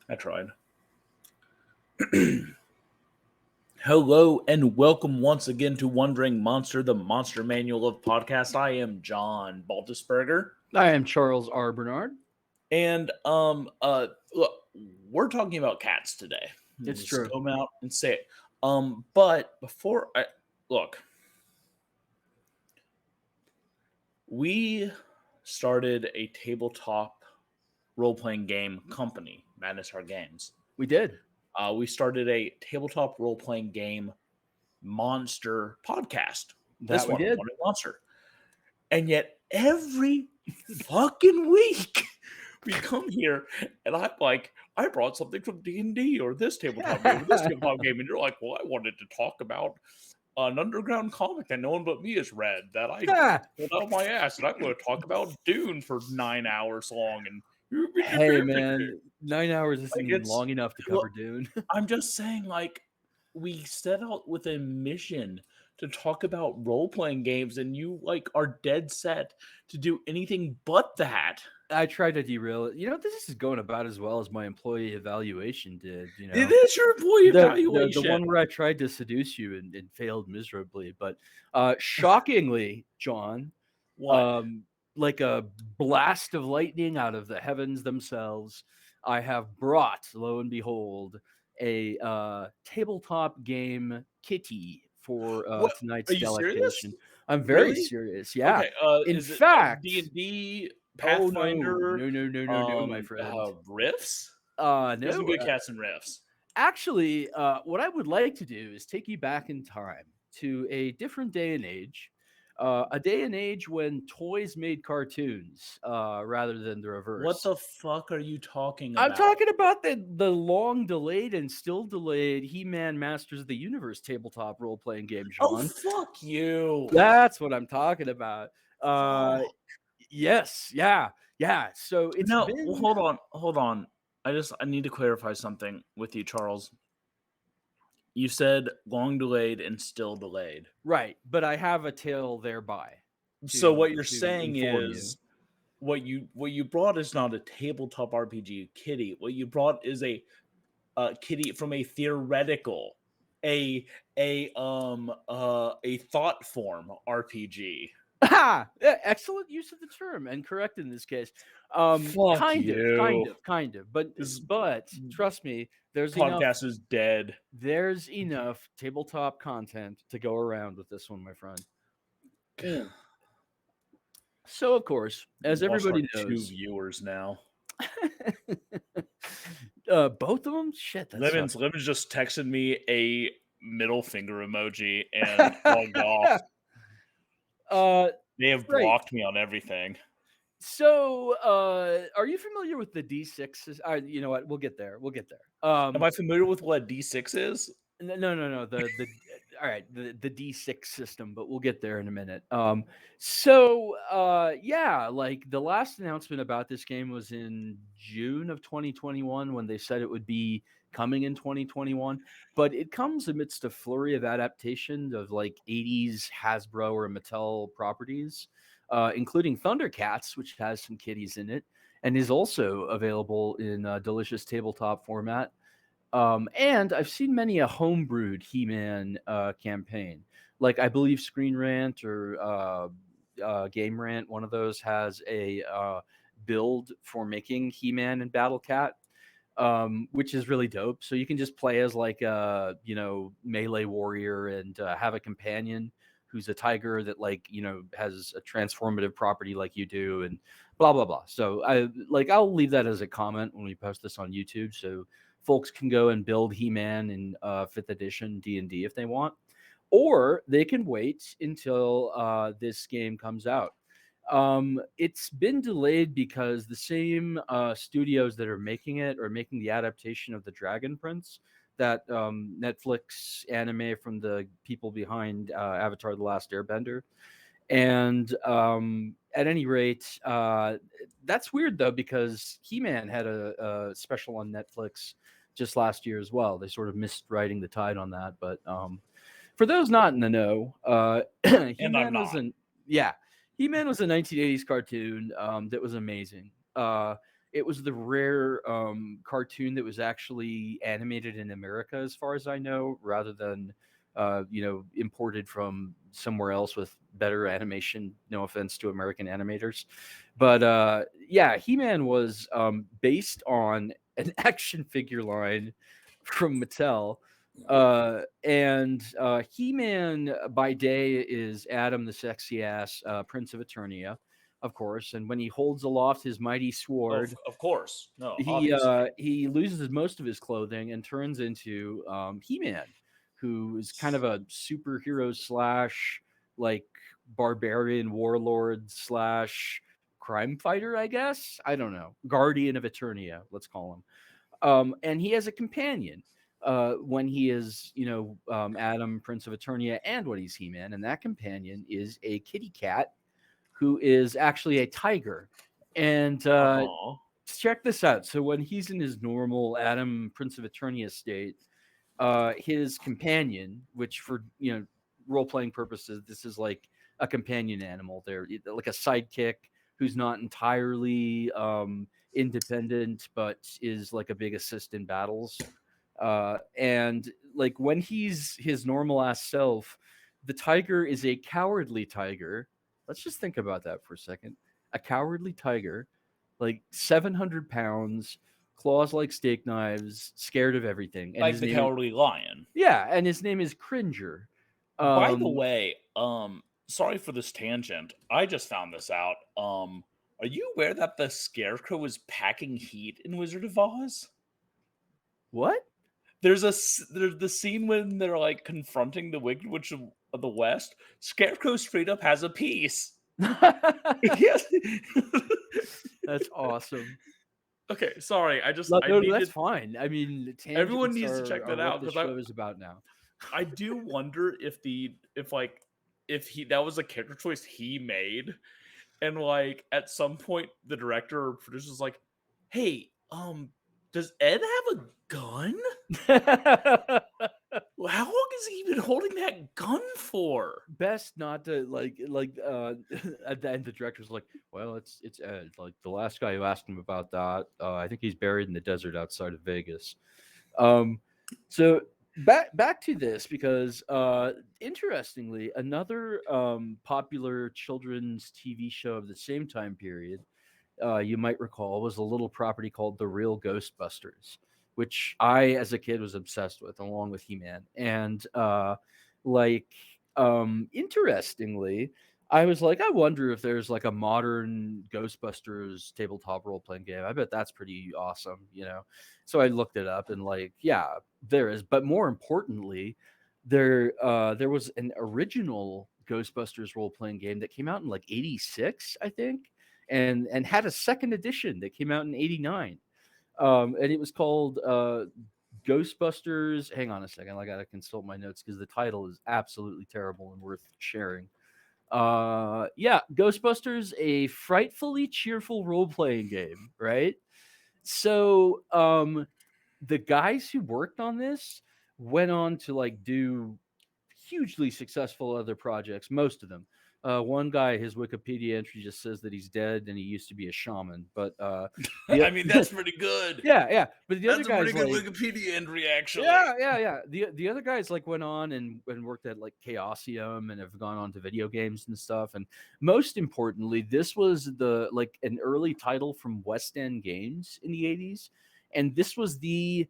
I tried. Hello and welcome once again to Wandering Monster, the Monster Manual of Podcast. I am John Baltisberger, I am Charles R. Bernard. and look, we're talking about cats today. We'll It's just true. come out and say it. But before I look, we started a tabletop role-playing game company, Madness Heart Games. We did. We started a tabletop role-playing game monster podcast. This That we one, did. Wandering Monster. And yet every fucking week we come here and I'm like, I brought something from D&D or this tabletop game or this tabletop game. And you're like, well, I wanted to talk about an underground comic that no one but me has read that I pulled out my ass. And I'm going to talk about Dune for 9 hours long. And Hey, man, 9 hours isn't Like, even it's- long enough to well, cover Dune. I'm just saying, like, we set out with a mission to talk about role-playing games, and you like are dead set to do anything but that. I tried to derail it. This is going about as well as my employee evaluation did. It is your employee evaluation. The one where I tried to seduce you and failed miserably. But shockingly, John, What? like a blast of lightning out of the heavens themselves, I have brought, lo and behold, a tabletop game kitty for What? tonight's Are you serious? delectation. I'm very Really? serious. Yeah. Okay. In Is fact, it D&D, oh Pathfinder, no, my friend. riffs? No, There's some good cats and riffs. actually, what I would like to do is take you back in time to a different day and age, a day and age when toys made cartoons rather than the reverse. What the fuck are you talking about? I'm talking about the long delayed and still delayed He-Man Masters of the Universe tabletop role playing game, Oh, Sean. fuck you. That's what I'm talking about. Fuck. Yes, yeah. So it's No, been well, hold on. I need to clarify something with you, Charles. You said long delayed and still delayed. right, but I have a tale thereby. So what you're to saying inform is what you brought is not a tabletop RPG kitty. What you brought is a kitty from a theoretical, a thought form RPG. Ah, excellent use of the term and correct in this case. Fuck Kind you. of. But This trust me, there's podcast is dead. enough tabletop content to go around with this one, my friend. So of course, as We've lost everybody our 2 knows, viewers now. both of them. Shit, that's Lemons just texted me a middle finger emoji and logged off. They have right. blocked me on everything. So, are you familiar with the D6? You know what? We'll get there. Am I familiar with what D6 is? No. The all right, the D6 system, but we'll get there in a minute. Yeah, like the last announcement about this game was in June of 2021 when they said it would be coming in 2021, but it comes amidst a flurry of adaptation of like 80s Hasbro or Mattel properties, including Thundercats, which has some kitties in it and is also available in a delicious tabletop format. And I've seen many a homebrewed He-Man campaign. Like I believe Screen Rant or Game Rant, one of those has a build for making He-Man and Battle Cat, which is really dope. So you can just play as like a melee warrior and have a companion who's a tiger that has a transformative property like you do, and blah blah blah. So I'll leave that as a comment when we post this on YouTube. So folks can go and build He-Man in 5th edition D&D if they want, or they can wait until this game comes out. It's been delayed because the same studios that are making it are making the adaptation of the Dragon Prince, that Netflix anime from the people behind Avatar: The Last Airbender. And at any rate, that's weird though, because He-Man had a special on Netflix just last year as well. They sort of missed riding the tide on that. But for those not in the know, He-Man was a 1980s cartoon that was amazing. it was the rare cartoon that was actually animated in America, as far as I know, rather than imported from somewhere else with better animation. No offense to American animators, but yeah, He-Man was based on an action figure line from Mattel. And He-Man by day is Adam, the sexy ass Prince of Eternia, of course. And when he holds aloft his mighty sword, Of course. No, he obviously. he loses most of his clothing and turns into He-Man, who is kind of a superhero slash like barbarian warlord slash crime fighter, I guess. I don't know. Guardian of Eternia, let's call him. And he has a companion when he is, Adam, Prince of Eternia, and when he's He-Man, and that companion is a kitty cat who is actually a tiger. And Oh. check this out. So when he's in his normal Adam, Prince of Eternia state, his companion, which for role playing purposes, this is like a companion animal. They're like a sidekick who's not entirely independent, but is like a big assist in battles. And like when he's his normal ass self, the tiger is a cowardly tiger. Let's just think about that for a second. A cowardly tiger, like 700 pounds, claws like steak knives, scared of everything. And Like his the name is, Cowardly Lion. yeah, and his name is Cringer. By the Um, way, sorry for this tangent. I just found this out. Are you aware that the Scarecrow is packing heat in Wizard of Oz? what? There's the scene when they're like confronting the Wicked Witch of the West. Scarecrow straight up has a piece. Yes. That's awesome. Okay, sorry. No, I no, that's needed fine. I mean, everyone tangents needs to check are that what out this because show is about now. I do wonder if he that was a character choice he made, and like at some point the director or producer's like, "Hey, does Ed have a gun? Well, how long has he been holding that gun for?" Best not to at the end the director's like, well, it's Ed, like the last guy who asked him about that. I think he's buried in the desert outside of Vegas. Um, so back to this because interestingly, another popular children's TV show of the same time period, you might recall, was a little property called The Real Ghostbusters, which I, as a kid, was obsessed with, along with He Man. And like, interestingly, I was like, I wonder if there's like a modern Ghostbusters tabletop role playing game. I bet that's pretty awesome. So I looked it up and like, yeah, there is. But more importantly, there was an original Ghostbusters role playing game that came out in like '86, I think, and had a second edition that came out in '89. And it was called Ghostbusters. Hang on a second, I gotta consult my notes because the title is absolutely terrible and worth sharing. Yeah, Ghostbusters, a frightfully cheerful role playing game, right? So, the guys who worked on this went on to like do hugely successful other projects, most of them. One guy, his Wikipedia entry just says that he's dead and he used to be a shaman. But I the mean, that's pretty good. yeah, yeah. But the other That's a pretty guys good like Wikipedia entry, actually. yeah, yeah, yeah. The other guys like went on and worked at like Chaosium and have gone on to video games and stuff. And most importantly, this was the like an early title from West End Games in the '80s, and this was the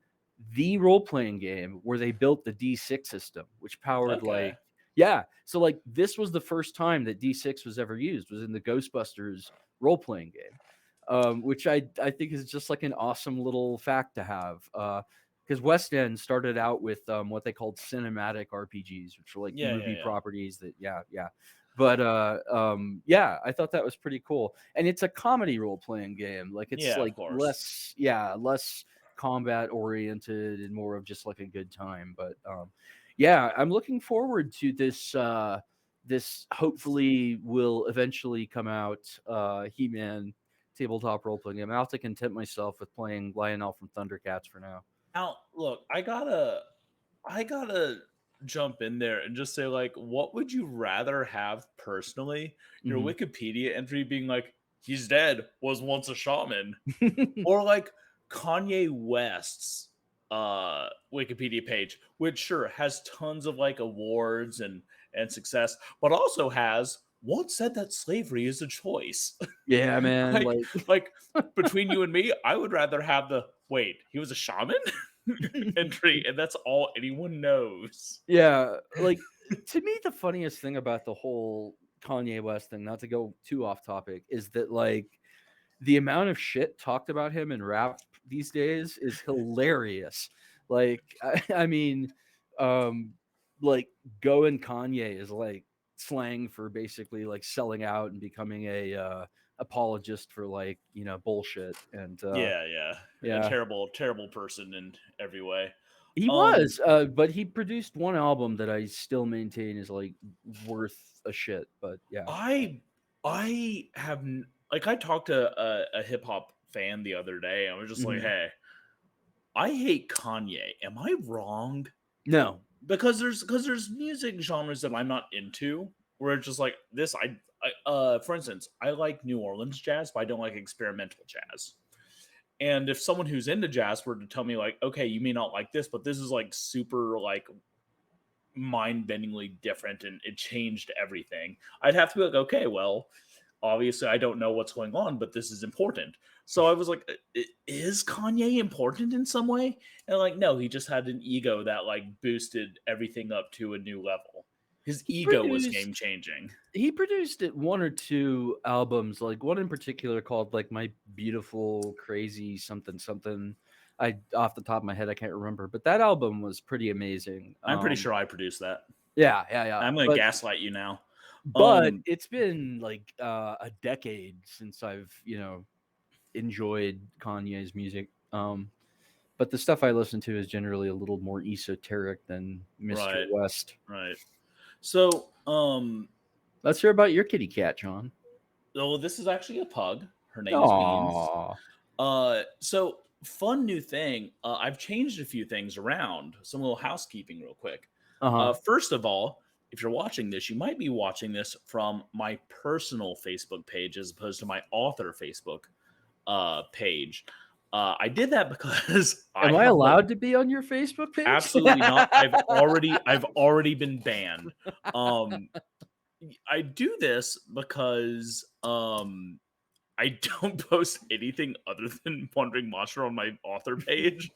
role playing game where they built the D6 system, which powered Okay. like yeah. So like this was the first time that D6 was ever used was in the Ghostbusters role playing game. Which I think is just like an awesome little fact to have. Because West End started out with what they called cinematic RPGs, which are like Yeah, yeah, movie yeah. properties that, yeah, yeah. But yeah, I thought that was pretty cool. And it's a comedy role playing game. Like it's Yeah, of like course. less combat oriented and more of just like a good time. But yeah, I'm looking forward to this. This hopefully will eventually come out. He-Man tabletop role playing game. I'll have to content myself with playing Lionel from Thundercats for now. Now, look, I gotta jump in there and just say, like, what would you rather have personally? Your Hmm. Wikipedia entry being like he's dead, was once a shaman. Or like Kanye West's Wikipedia page, which sure has tons of like awards and success, but also has once said that slavery is a choice. Yeah, man, like like like between you and me, I would rather have the wait, he was a shaman entry, and that's all anyone knows. yeah, like, to me, the funniest thing about the whole Kanye West thing, not to go too off topic, is that, like, the amount of shit talked about him in rap these days is hilarious. Like, I mean, um, like, going Kanye is, like, slang for basically, like, selling out and becoming a, apologist for, like, bullshit, and, Yeah, yeah. A yeah. terrible, terrible person in every way. He Um was, but he produced one album that I still maintain is, like, worth a shit, but yeah. I I have like I talked to a hip hop fan the other day. I was just like, Mhm. "Hey, I hate Kanye. Am I wrong?" No. Because there's music genres that I'm not into where it's just like this. For instance, I like New Orleans jazz, but I don't like experimental jazz. And if someone who's into jazz were to tell me like, okay, you may not like this, but this is like super like mind-bendingly different and it changed everything, I'd have to be like, okay, well, obviously I don't know what's going on, but this is important. So I was like, Is Kanye important in some way?" And like, no, he just had an ego that like boosted everything up to a new level. His He ego was game produced changing. he produced it 1 or 2 albums, like, one in particular called, like, My Beautiful Crazy Something Something. I off the top of my head, I can't remember, but that album was pretty amazing. I'm pretty sure I produced that. Yeah, yeah, yeah, I'm gonna gaslight you now. but um it's been, like, a decade since I've, enjoyed Kanye's music, but the stuff I listen to is generally a little more esoteric than Mr. right, West. right. So Let's hear about your kitty cat, John. oh, this is actually a pug. Her name is Beans. Aw. So fun new thing. I've changed a few things around. Some little housekeeping, real quick. Uh-huh. First of all, if you're watching this, you might be watching this from my personal Facebook page as opposed to my author Facebook page. I did that because I Am I have like allowed to be on your Facebook page? absolutely not. I've already been banned. Um, I do this because I don't post anything other than Wandering Monster on my author page.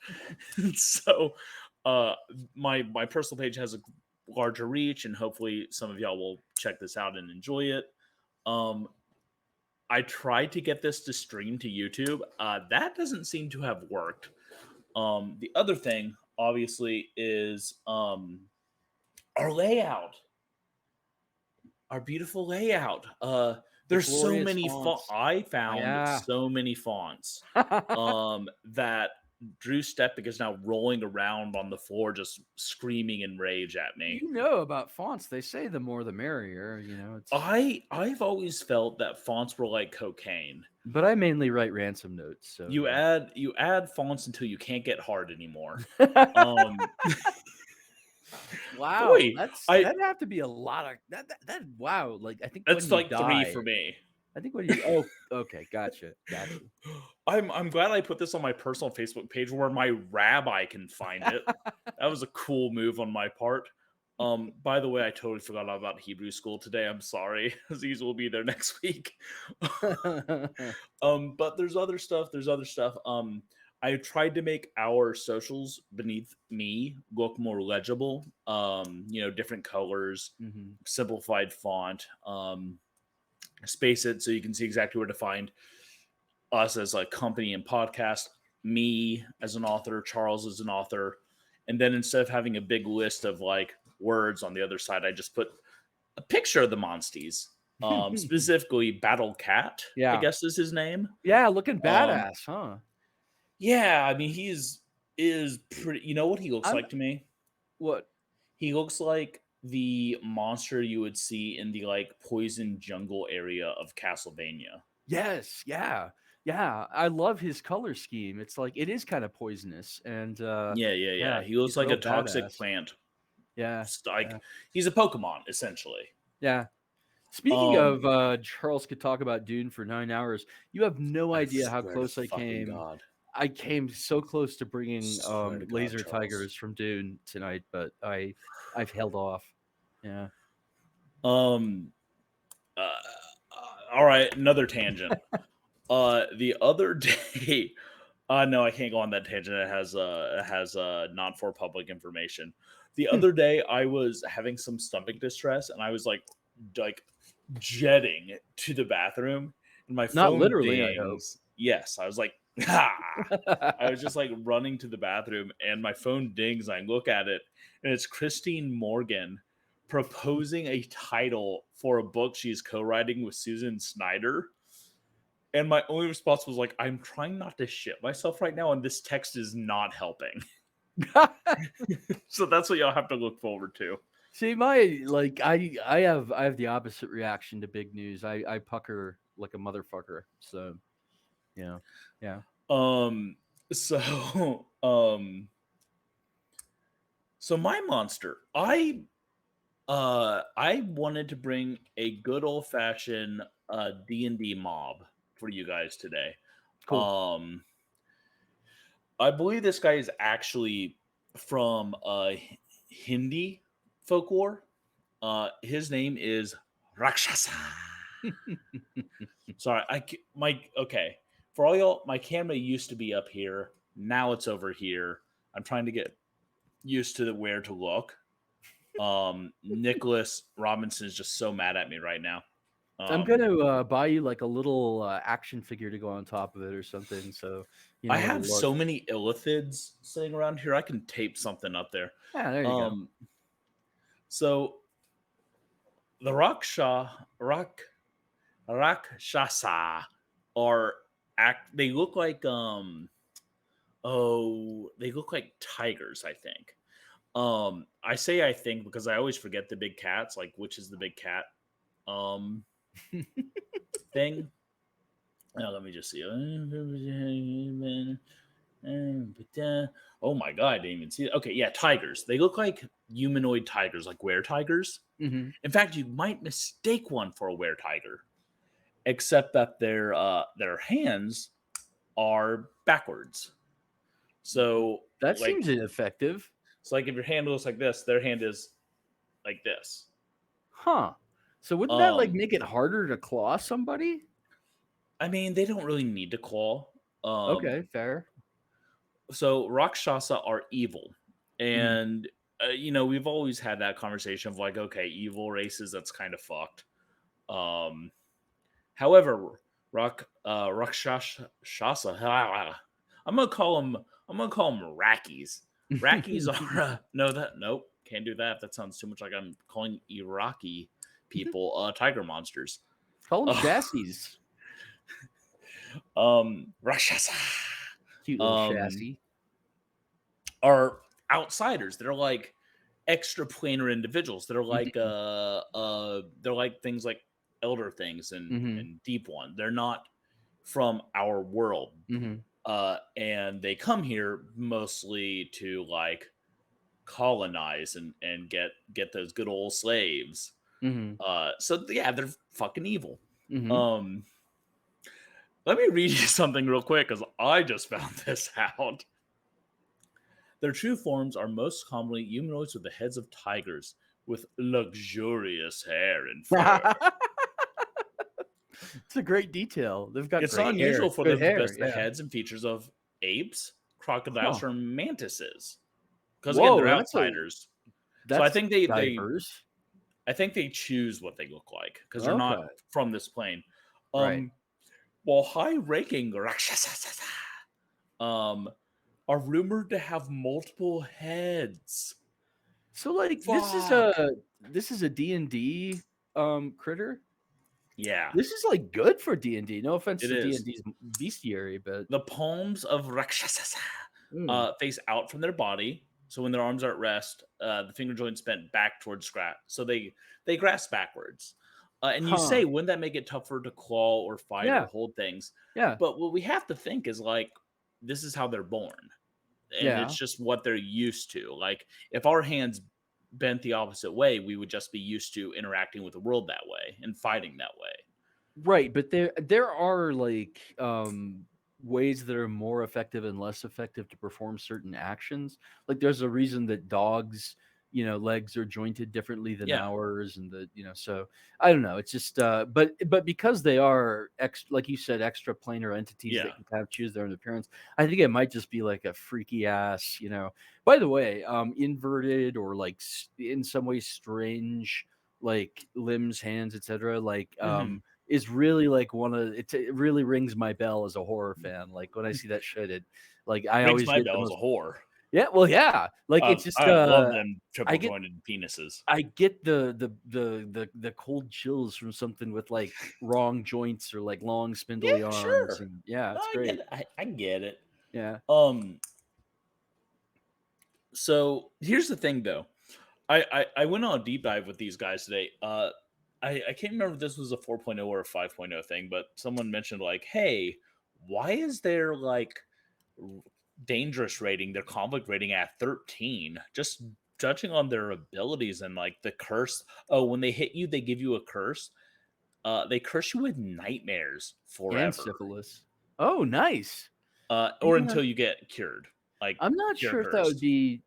So uh my personal page has a larger reach and hopefully some of y'all will check this out and enjoy it. Um I tried to get this to stream to YouTube. That doesn't seem to have worked. The other thing obviously is our layout, our beautiful layout. The There's so glorious many fonts. I Oh, found yeah. so many fonts that Drew Steppick is now rolling around on the floor just screaming in rage at me. You know about fonts. They say the more the merrier, it's I've always felt that fonts were like cocaine. but I mainly write ransom notes, so You add fonts until you can't get hard anymore. Um Wow, boy, I that'd have to be a lot of that wow, like, I think when that's you like 3 die for me. I think when you oh, okay, gotcha, gotcha. I'm glad I put this on my personal Facebook page where my rabbi can find it. That was a cool move on my part. By the way, I totally forgot all about Hebrew school today. I'm sorry. Aziz will be there next week. But there's other stuff. There's other stuff. I tried to make our socials beneath me look more legible. Different colors, Mhm. simplified font. Space it so you can see exactly where to find us as a company and podcast, me as an author, Charles as an author, and then instead of having a big list of like words on the other side, I just put a picture of the monsties. Specifically Battle Cat, I Yeah. guess is his name. Yeah, looking Um, badass, huh? yeah, I mean is pretty. You know what he looks I'm like to me? what? He looks like the monster you would see in the like poison jungle area of Castlevania. Yes, yeah, yeah, I love his color scheme, it's like it is kinda poisonous, and, Yeah, yeah, yeah, yeah. He looks he's like a real toxic badass. plant. Yeah, Like yeah, he's a Pokemon essentially. yeah. Speaking Um, of, Charles could talk about Dune for 9 hours. You have no I idea how swear to close I fucking came. God. I came so close to bringing, Swear to God, Laser Charles. Tigers from Dune tonight, but I've held off. Yeah. Um, all right, another tangent. The other day, no, I can't go on that tangent. It has not for public information. The Hmm. other day, I was having some stomach distress, and I was like jetting to the bathroom, and my Not phone literally, I hope. dings. Yes, I was like, ha! I was just like running to the bathroom, and my phone dings. And I look at it, and it's Christine Morgan proposing a title for a book she's co-writing with Susan Snyder. And my only response was like, I'm trying not to shit myself right now, and this text is not helping. So that's what y'all have to look forward to. See, my like I have the opposite reaction to big news. I pucker like a motherfucker. So, yeah. Yeah. Um, so so my monster, I wanted to bring a good old fashioned D&D mob for you guys today. Cool. Um, I believe this guy is actually from Hindi folklore. His name is Rakshasa. Sorry, my okay. For all y'all, my camera used to be up here. Now it's over here. I'm trying to get used to where to look. Nicholas Robinson is just so mad at me right now. I'm Um, gonna buy you like a little action figure to go on top of it or something, so you I know have it'll look. so many illithids sitting around here. I can tape something up there. Yeah, there you go. Um, so the Rakshasa are act. They look like they look like tigers. I think. I say I think because I always forget the big cats. Like which is the big cat um thing. Let me just see. Oh my god, I didn't even see it. Okay, yeah, tigers. They look like humanoid tigers, like were tigers. Hmm. In fact, you might mistake one for a were tiger, except that their hands are backwards. So That like seems ineffective, if your hand looks like this, their hand is like this. huh? So wouldn't that like Um, make it harder to claw somebody? I mean, they don't really need to claw. Okay, fair. So Rakshasa are evil, Hmm. and we've always had that conversation of like, okay, evil races, that's kind of fucked. Um, however, Rakshasa, I'm gonna call them Rakis. Rakis are no that nope can't do that. That sounds too much like I'm calling Iraqi people tiger monsters. Call them chassis. Rakshasa. Cute little Um, chassis. are outsiders. They're like extraplanar individuals. Hmm. They're like things like elder things and Hmm. deep one. They're not from our world. Hmm. And they come here mostly to like colonize and get those good old slaves. Hmm. So yeah, they're fucking evil. Hmm. Um, let me read you something real quick because I just found this out. Their true forms are most commonly humanoids with the heads of tigers, with luxurious hair and fur. It's a great detail. They've got It's not great unusual hair. for Good them to hair. possess the Yeah. heads and features of apes, crocodiles, Huh. or mantises. Because again, they're Whoa, that's a outsiders. So I that's think they diverse. I think they choose what they look like because they're not Okay. from this plane. Right. Um, while high-ranking Rakshasa um, are rumored to have multiple heads. So like Fuck. this is a D&D critter. Yeah, This is like good for D&D. No offense it to is. D&D's bestiary, but The palms of Rakshasa mm, face out from their body. So when their arms are at rest, the finger joints bent back towards grasp. So they grasp backwards. And you huh. say, wouldn't that make it tougher to claw or fight or Yeah. hold things? Yeah. But what we have to think is like, this is how they're born. And it's Yeah. just what they're used to. Like, if our hands bent the opposite way, we would just be used to interacting with the world that way and fighting that way. Right, but there are like ways that are more effective and less effective to perform certain actions. Like there's a reason that dogs, legs are jointed differently than Yeah. ours, and so I don't know. It's just but because they are like you said, extra planar entities Yeah. that can kind of choose their own appearance, I think it might just be like a freaky ass. By the way, inverted or like in some ways strange like limbs, hands, etc. Like Hmm. is really like it really rings my bell as a horror fan. Like when I see that shit, it like I Rings always my get the bell as a most. whore. Yeah, well, yeah. Like it's just I love them I triple get jointed penises. I get the cold chills from something with like wrong joints or like long Yeah, spindly arms, sure. and yeah, No, it's I get great. it. I get it. Yeah. Um, so here's the thing though. I went on a deep dive with these guys today. I can't remember if this was a 4.0 or a 5.0 thing, but someone mentioned like, hey, why is there like r- dangerous rating, their conflict rating at 13? Just judging on their abilities and like the curse. Oh, when they hit you, they give you a curse. They curse you with nightmares And forever. syphilis. Oh, nice. Or Yeah. until you get cured, like I'm not cure sure if that would cursed. be.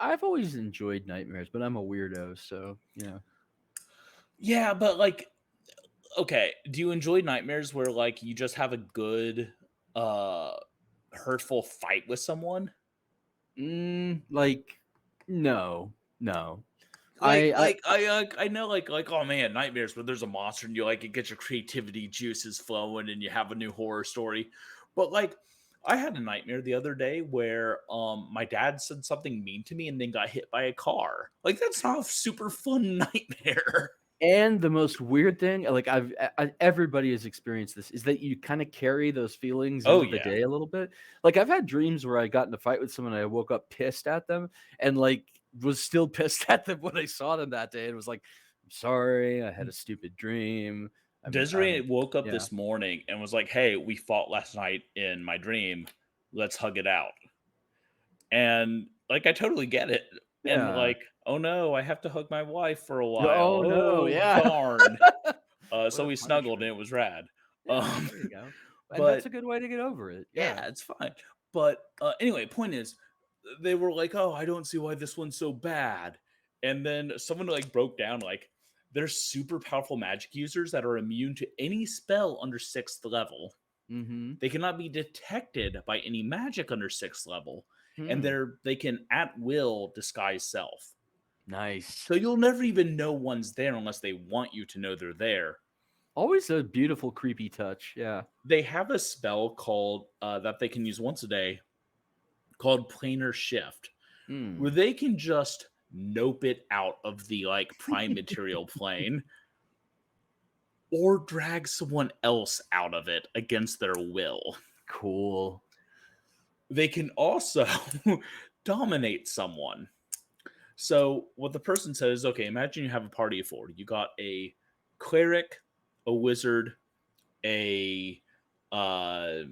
I've always enjoyed nightmares, but I'm a weirdo, so yeah. Yeah, but like, okay, do you enjoy nightmares where like you just have a good, uh, hurtful fight with someone? Like, no, no. Like, I like I know, like oh man, nightmares where there's a monster and you like it gets your creativity juices flowing and you have a new horror story. But like, I had a nightmare the other day where my dad said something mean to me and then got hit by a car. Like that's not a super fun nightmare. and the most weird thing, like everybody has experienced this, is that you kind of carry those feelings Oh into the yeah. day a little bit. Like I've had dreams where I got in a fight with someone and I woke up pissed at them and like was still pissed at them when I saw them that day and was like, I'm sorry, I had a stupid dream. Desiree I'm woke up yeah. this morning and was like, "Hey, we fought last night in my dream. Let's hug it out." And like, I totally get it. And Yeah. like, oh no, I have to hug my wife for a while. Oh no, Oh yeah. darn. What So a we snuggled and punishment. it was rad. Yeah, Um, there you go. And that's but a good way to get over it. Yeah. yeah, it's fine. But anyway, point is, they were like, "Oh, I don't see why this one's so bad." And then someone like broke down like there's super powerful magic users that are immune to any spell under sixth level. Mhm. They cannot be detected by any magic under sixth level, and Hmm. they can at will disguise self. Nice. So you'll never even know one's there unless they want you to know they're there. Always a beautiful creepy touch. Yeah. They have a spell called that they can use once a day called planar shift, where Mm. they can just nope it out of the like prime material plane or drag someone else out of it against their will. Cool. They can also dominate someone. So what the person says, okay, imagine you have a party of four. You got a cleric, a wizard, a uh,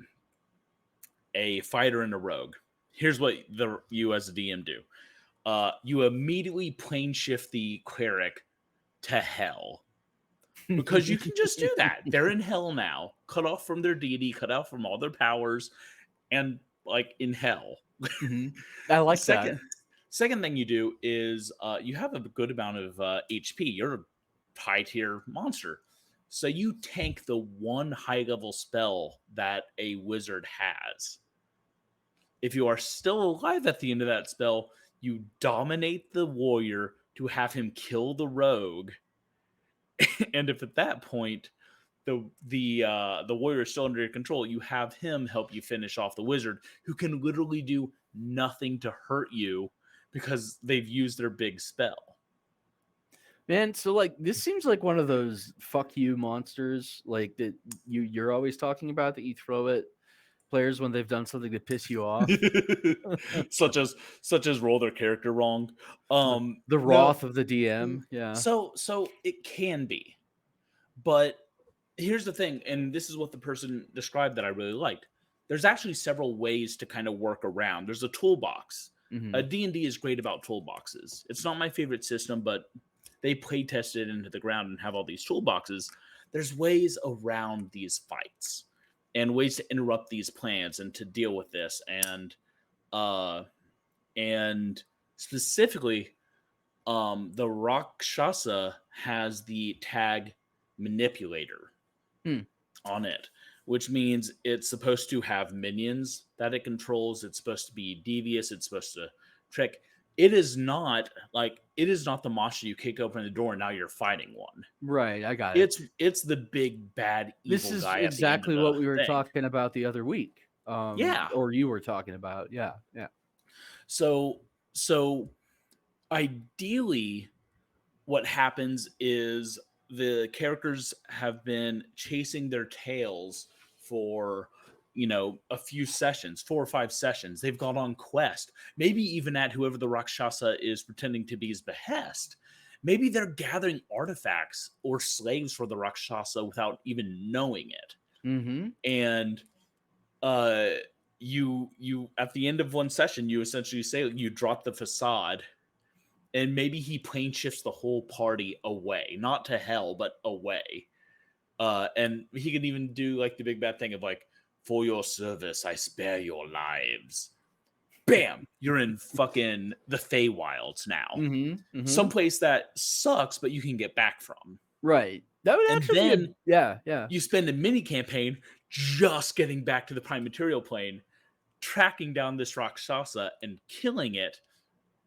a fighter, and a rogue. Here's what you as a DM do. You immediately plane shift the cleric to hell because you can just do that. They're in hell now, cut off from their deity, cut off from all their powers, and like in hell. Mhm. I like that. Second, second thing you do is you have a good amount of HP. You're a high tier monster, so you tank the one high level spell that a wizard has. If you are still alive at the end of that spell, you dominate the warrior to have him kill the rogue. And if at that point the warrior is still under your control, you have him help you finish off the wizard, who can literally do nothing to hurt you because they've used their big spell. Man, so like this seems like one of those fuck you monsters like that you're always talking about that you throw at players when they've done something to piss you off. such as roll their character wrong. The No, wrath of the DM. Yeah. so it can be, but here's the thing, and this is what the person described that I really liked. There's actually several ways to kind of work around. There's a toolbox. Mhm. D&D is great about toolboxes. It's not my favorite system, but they play test it into the ground and have all these toolboxes. There's ways around these fights and ways to interrupt these plans and to deal with this. And specifically, the Rakshasa has the tag manipulator Hmm. on it, which means it's supposed to have minions that it controls. It's supposed to be devious. It's supposed to trick. It is not the monster you kick open the door and now you're fighting one. Right, I got it. It's the big bad This evil is guy at the end of exactly the what we were thing. talking about the other week. Yeah. Or you were talking about. Yeah, yeah. So ideally, what happens is the characters have been chasing their tails for a few sessions, 4 or 5 sessions. They've gone on quest, maybe even at whoever the Rakshasa is pretending to be's behest. Maybe they're gathering artifacts or slaves for the Rakshasa without even knowing it. Mhm. And uh you at the end of one session, you essentially say you drop the facade, and maybe he plane shifts the whole party away, not to hell, but away. And he can even do like the big bad thing of like, for your service, I spare your lives. Bam! You're in fucking the Feywilds now. Mhm. Mhm. Someplace that sucks, but you can get back from. Right. That would And actually be a then yeah, yeah. you spend a mini campaign just getting back to the prime material plane, tracking down this Rakshasa and killing it.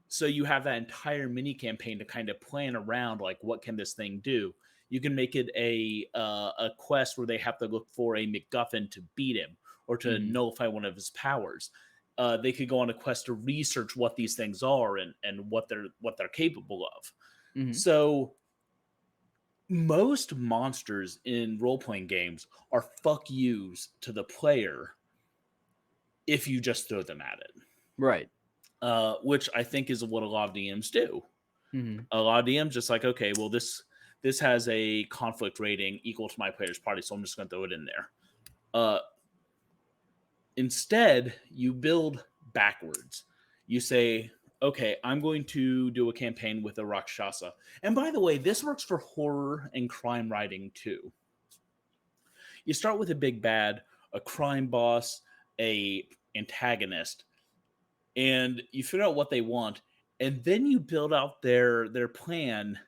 So you have that entire mini campaign to kind of plan around, like, what can this thing do? You can make it a quest where they have to look for a MacGuffin to beat him or to Mhm. nullify one of his powers. They could go on a quest to research what these things are and what they're capable of. Mhm. So most monsters in role playing games are fuck yous to the player if you just throw them at it, Right. which I think is what a lot of DMs do. Mhm. A lot of DMs just like, okay, well, this has a conflict rating equal to my player's party, so I'm just going to throw it in there. Instead, you build backwards. You say, okay, I'm going to do a campaign with a Rakshasa. And by the way, this works for horror and crime writing too. You start with a big bad, a crime boss, a antagonist, and you figure out what they want, and then you build out their plan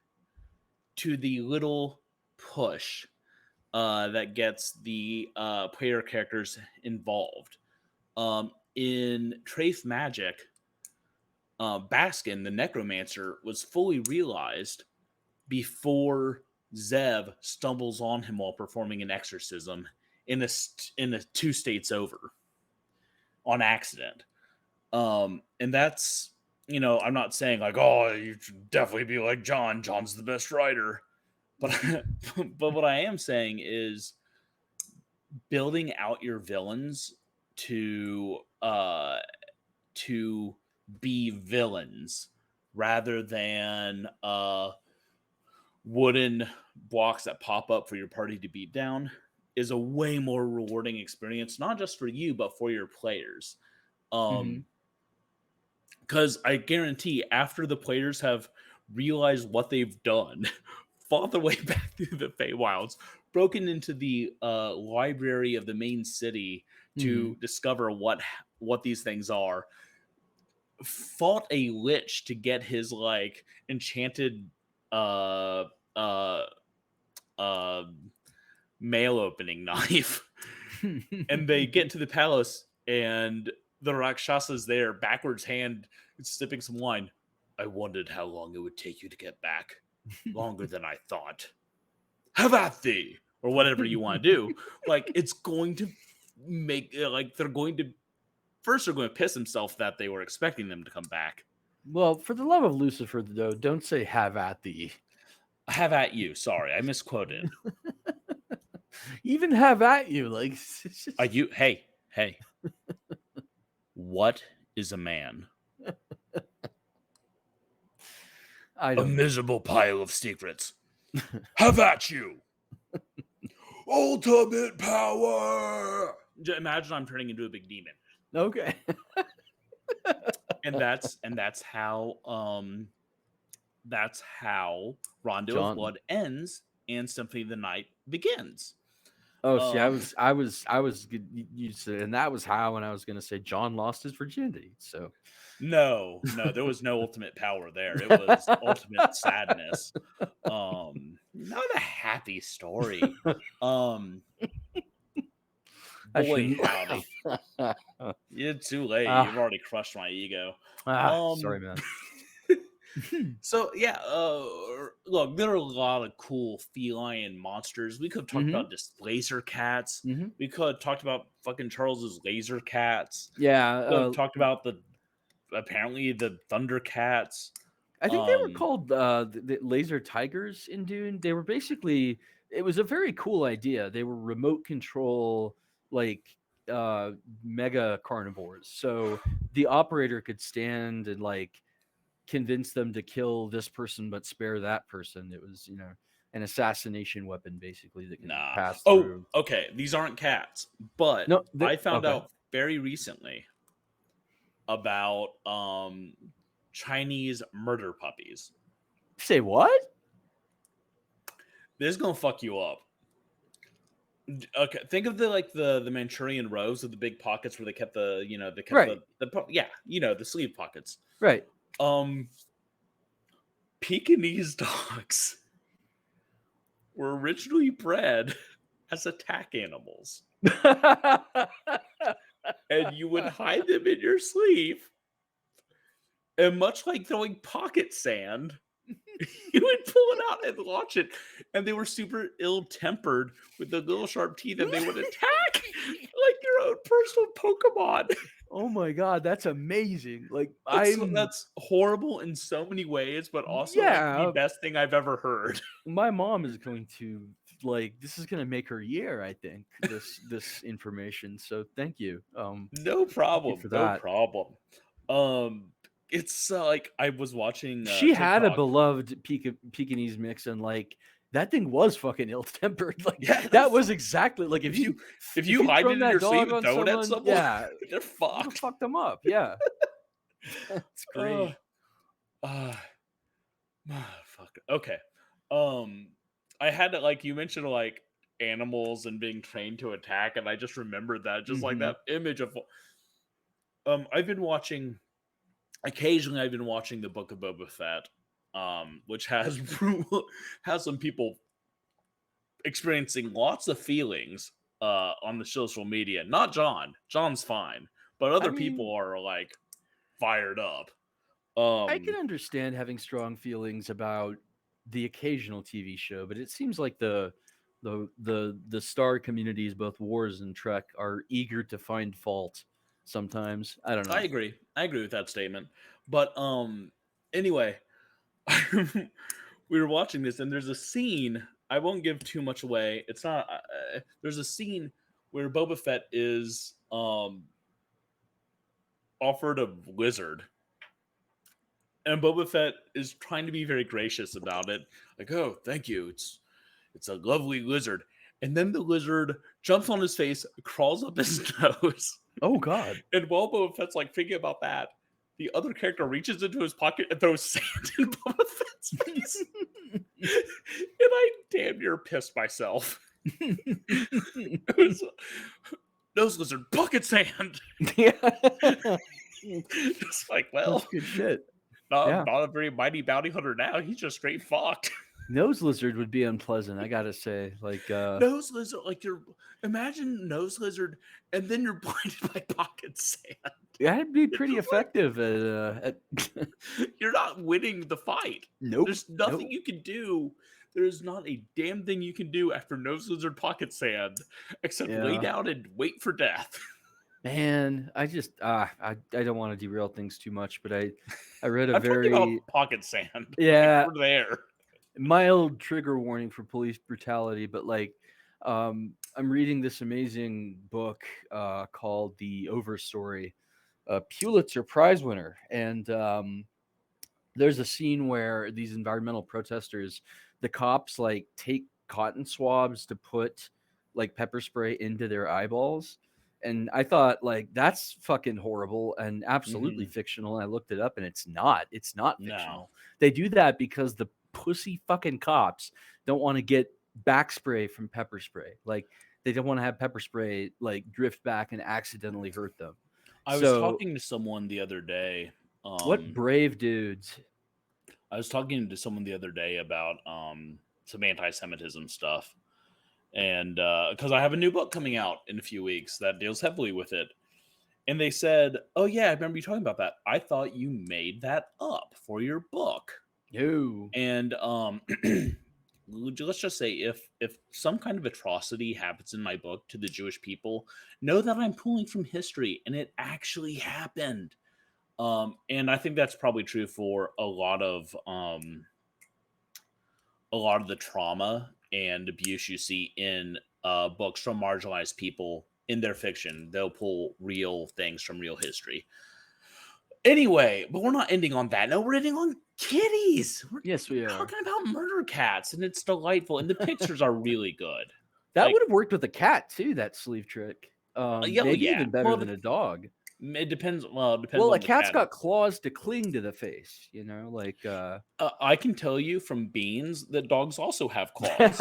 to the little push that gets the player characters involved. In Trafe Magic, Baskin, the necromancer, was fully realized before Zev stumbles on him while performing an exorcism in a 2 states over on accident. And that's, I'm not saying like, oh, you should definitely be like John. John's the best writer. But but what I am saying is building out your villains to to be villains rather than wooden blocks that pop up for your party to beat down is a way more rewarding experience, not just for you but for your players. Mhm. Because I guarantee after the players have realized what they've done, fought their way back through the Feywilds, broken into the library of the main city to Mhm. discover what these things are, fought a lich to get his like enchanted uh uh uh mail opening knife, and they get to the palace, and the Rakshasa's there, backwards hand, sipping some wine. I wondered how long it would take you to get back. Longer than I thought. Have at thee! Or whatever you want to do. Like, it's going to make, like, they're going to, first, they're going to piss themselves that they were expecting them to come back. Well, for the love of Lucifer, though, don't say "have at thee." Have at you. Sorry, I misquoted. Even "have at you," like it's Are just, you, hey. What is a man? I A don't know. miserable pile of secrets. Have at you! Ultimate power! Imagine I'm turning into a big demon. Okay. that's how Rondo of John. Blood ends and Symphony of the Night begins. Oh, see, Um, you said, and that was how, and I was going to say John lost his virginity. So, no, there was no ultimate power there. It was ultimate sadness. Not a happy story. I Boy, shouldn't howdy. laugh. You're too late. You've ah, already crushed my ego. sorry, Um, man. so yeah, look, there are a lot of cool feline monsters. We could have talked hmm about displacer cats. hmm We could have talked about fucking Charles's laser cats. Yeah, We could have talked about the Thundercats. I think they were Um, called the laser tigers in Dune. They were basically, it was a very cool idea. They were remote control, like uh mega carnivores. So the operator could stand and like convince them to kill this person but spare that person. It was, an assassination weapon basically that can nah. pass Oh, through. okay. These aren't cats, but No, I found okay. out very recently about Chinese murder puppies. Say what? This is gonna fuck you up. Okay, think of the Manchurian rose with the big pockets where they kept Right, yeah, the sleeve pockets. right. Um, Pekingese dogs were originally bred as attack animals, and you would hide them in your sleeve, and much like throwing pocket sand, you would pull it out and launch it, and they were super ill-tempered with the little sharp teeth, and they would attack like your own personal Pokemon. Oh my god, that's amazing. Like That's horrible in so many ways, but also like the yeah, best thing I've ever heard. my mom is going to this is going to make her year, I think, this information. So thank you. No Thank you problem, for no that. problem. It's like I was watching She had a TikTok. beloved Pekingese mix, and like that thing was fucking ill tempered. Like Yeah, that was exactly like if you if if you you hide it thrown in that your sleeve dog and on throw it at someone, someone, yeah, they're would have fucked. fucked them up. Yeah, that's Uh, great. uh, fuck. Okay. Um, I had to like you mentioned like animals and being trained to attack, and I just remembered that just like hmm that image of. I've been watching. Occasionally, I've been watching the Book of Boba Fett, which has has some people experiencing lots of feelings on the social media. Not John. John's fine, but I other people mean, are like fired up. I can Um, understand having strong feelings about the occasional TV show, but it seems like the star communities, both Wars and Trek, are eager to find fault sometimes. I don't I know. agree. I agree with that statement. But anyway, we were watching this, and there's a scene. I won't give too much away. It's not. There's a scene where Boba Fett is offered a lizard, and Boba Fett is trying to be very gracious about it. Like, oh, thank you. It's a lovely lizard. And then the lizard jumps on his face, crawls up his nose, Oh God. and while Boba Fett's like thinking about that, the other character reaches into his pocket and throws sand in Boba Fett's face. And I damn near pissed myself. It was nose lizard, pocket sand. Yeah. Just like, That's well, good shit. not, Yeah. not a very mighty bounty hunter now. He's just straight fucked. Nose lizard would be unpleasant, I gotta say. Nose lizard, like you're imagine nose lizard, and then you're blinded by pocket sand. That'd be It's pretty just like effective at you're not winning the fight. Nope. There's nothing Nope. you can do. There's not a damn thing you can do after nose lizard pocket sand except lay Yeah. down and wait for death. Man, I just I don't want to derail things too much, but I read a I'm talking very about pocket sand. Like yeah, we're there. mild trigger warning for police brutality, but I'm reading this amazing book called The Overstory, a Pulitzer Prize winner, and there's a scene where these environmental protesters, the cops take cotton swabs to put like pepper spray into their eyeballs, And I thought, like, that's fucking horrible and absolutely Mhm. fictional. And I looked it up and it's not. It's not No. fictional. They do that because the pussy fucking cops don't want to get back spray from pepper spray. Like, they don't want to have pepper spray like drift back and accidentally hurt them. I was So, talking to someone the other day, what brave dudes. I was talking to someone the other day about, some anti-Semitism stuff, and, because I have a new book coming out in a few weeks that deals heavily with it, and they said, "Oh, yeah, I remember you talking about that. I thought you made that up for your book." No. And, let's just say if some kind of atrocity happens in my book to the Jewish people, know that I'm pulling from history, and it actually happened. And I think that's probably true for a lot of the trauma and abuse you see in books from marginalized people in their fiction. They'll pull real things from real history. Anyway, but we're not ending on that. No, we're ending on kitties. We're Yes, we are. talking about murder cats, and it's delightful, and the pictures are really good. That Like, would have worked with a cat too, that sleeve trick. yeah, oh, Maybe yeah. even better Well, than a dog. it depends. Well, it depends Well, a on the cat's cat. got claws to cling to the face, like I can tell you from Beans that dogs also have claws.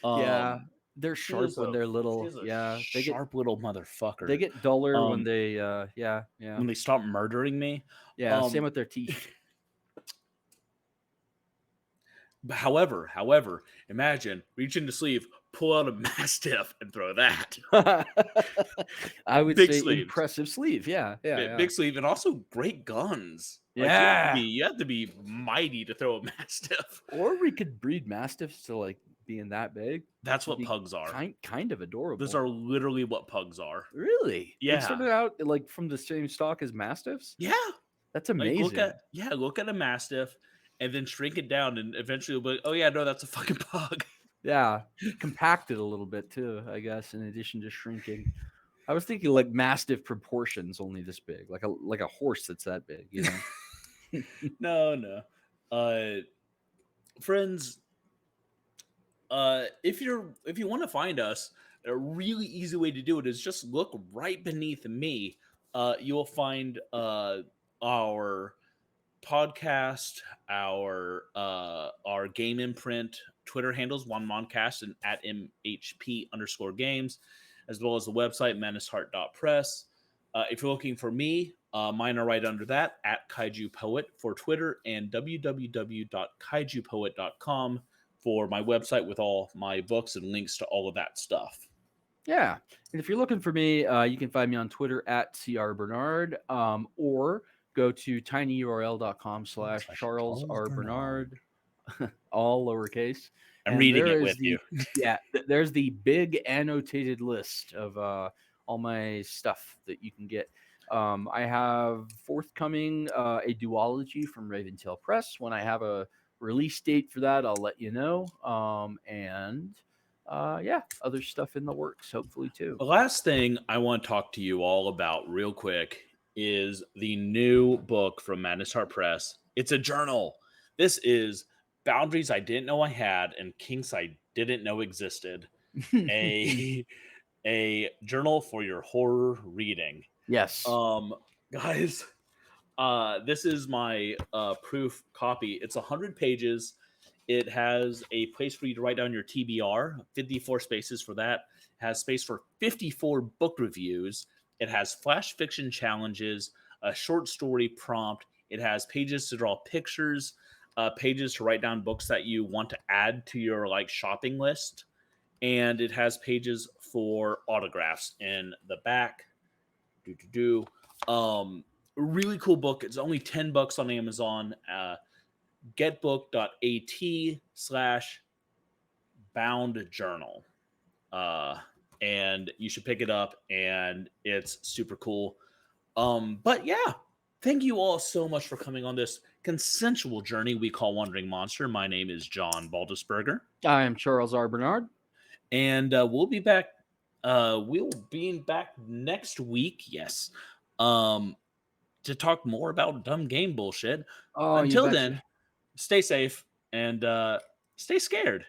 yeah, Um, they're he sharp is when a they're he little. is a Yeah, sharp little they motherfucker. get duller when Um, they yeah, yeah. when they stop murdering me. Yeah, same Um, with their teeth. but however, imagine reach in the sleeve, pull out a mastiff, and throw that. I would Big say sleeves. impressive sleeve. Yeah, yeah, yeah. Big sleeve, and also great guns. Like Yeah. you have to be mighty to throw a mastiff. Or we could breed mastiffs to like being that big. That's It'd what be pugs are. kind of Those adorable. are literally what pugs are. Really? They Yeah. started out like from the same stock as mastiffs? Yeah. That's Like amazing. look at a mastiff and then shrink it down and eventually you'll be like, oh yeah, no, that's a fucking pug. Yeah, compacted a little bit too, I guess, in addition to shrinking. I was thinking like mastiff proportions, only this big, like a horse that's that big. No, no. Uh friends, if you want to find us, a really easy way to do it is just look right beneath me. You'll find our podcast, our game imprint Twitter handles, one Moncast and at MHP_games, as well as the website madnessheart.press. If you're looking for me, mine are right under that at Kaiju Poet for Twitter and www.kaijupoet.com for my website with all my books and links to all of that stuff. Yeah. And if you're looking for me, you can find me on Twitter at CRBernard, or go to tinyurl.com/Charles Charles R. Bernard. Bernard, all lowercase. I'm And reading there it is with you. there's the big annotated list of all my stuff that you can get. I have forthcoming a duology from Raventail Press. When I have a release date for that, I'll let you know. And yeah, other stuff in the works, hopefully too. The last thing I want to talk to you all about real quick is the new book from Madness Heart Press. It's a journal. This is Boundaries I Didn't Know I Had and Kinks I Didn't Know Existed. A a journal for your horror reading. Yes. Guys, this is my proof copy. It's 100 pages. It has a place for you to write down your TBR, 54 spaces for that. It has space for 54 book reviews. It has flash fiction challenges, a short story prompt. It has pages to draw pictures, pages to write down books that you want to add to your like shopping list, and it has pages for autographs in the back. Really cool book. It's only $10 on Amazon. Getbook.at/bound journal. And you should pick it up, and it's super cool. But yeah, thank you all so much for coming on this consensual journey we call Wandering Monster. My name is John Baldisberger, I am Charles R. Bernard. and we'll be back. We'll be back next week. Yes. To talk more about dumb game bullshit. Oh, you Until betcha. then, stay safe and stay scared.